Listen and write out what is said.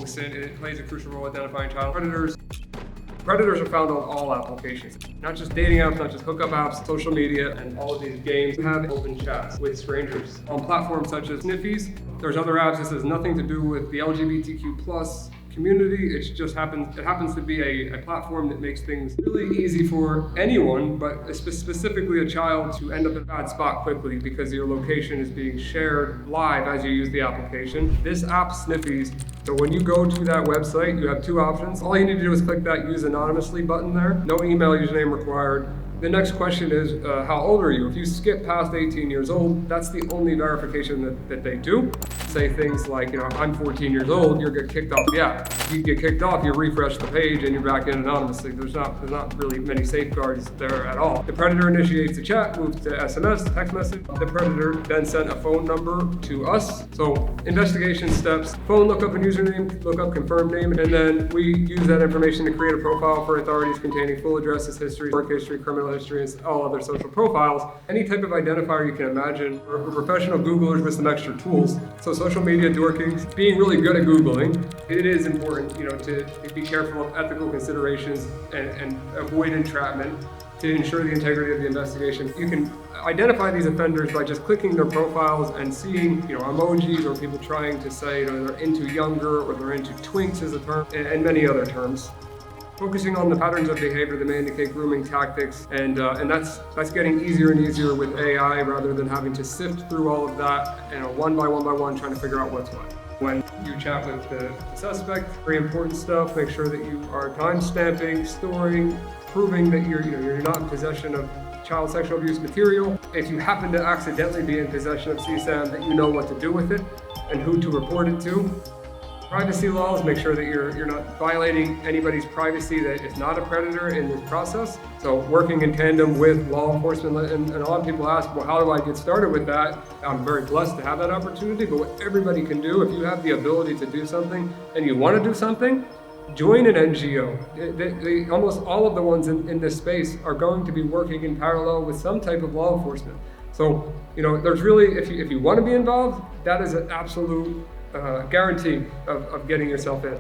OSINT. It plays a crucial role identifying child predators. Predators are found on all applications, not just dating apps, not just hookup apps, social media, and all of these games have open chats with strangers. On platforms such as Sniffies, there's other apps. This has nothing to do with the LGBTQ+ community. It happens to be a platform that makes things really easy for anyone, but specifically a child, to end up in a bad spot quickly because your location is being shared live as you use the application. This app, Sniffies, so when you go to that website, you have two options. All you need to do is click that use anonymously button there. No email username required. The next question is, how old are you? If you skip past 18 years old, that's the only verification that they do. Say things like, I'm 14 years old, you'll get kicked off the app. If you get kicked off, you refresh the page and you're back in anonymously. There's not really many safeguards there at all. The predator initiates the chat, moves to SMS, text message. The predator then sent a phone number to us. So investigation steps, phone lookup and username, lookup confirmed name, and then we use that information to create a profile for authorities containing full addresses, history, work history, criminal history, and all other social profiles. Any type of identifier you can imagine. We're professional Googlers with some extra tools. So social media dorkings, being really good at Googling, it is important, to be careful of ethical considerations and avoid entrapment to ensure the integrity of the investigation. You can identify these offenders by just clicking their profiles and seeing, emojis or people trying to say, they're into younger or they're into twinks as a term, and many other terms. Focusing on the patterns of behavior that may indicate grooming tactics, and that's getting easier and easier with AI rather than having to sift through all of that, one by one, trying to figure out what's what. When you chat with the suspect, very important stuff. Make sure that you are time-stamping, storing, proving that you're not in possession of child sexual abuse material. If you happen to accidentally be in possession of CSAM, that you know what to do with it and who to report it to. Privacy laws, make sure that you're not violating anybody's privacy that is not a predator in this process. So working in tandem with law enforcement, and a lot of people ask, well, how do I get started with that? I'm very blessed to have that opportunity, but what everybody can do, if you have the ability to do something and you want to do something, join an NGO. Almost all of the ones in this space are going to be working in parallel with some type of law enforcement. So, there's really, if you want to be involved, that is an absolute guarantee of getting yourself in.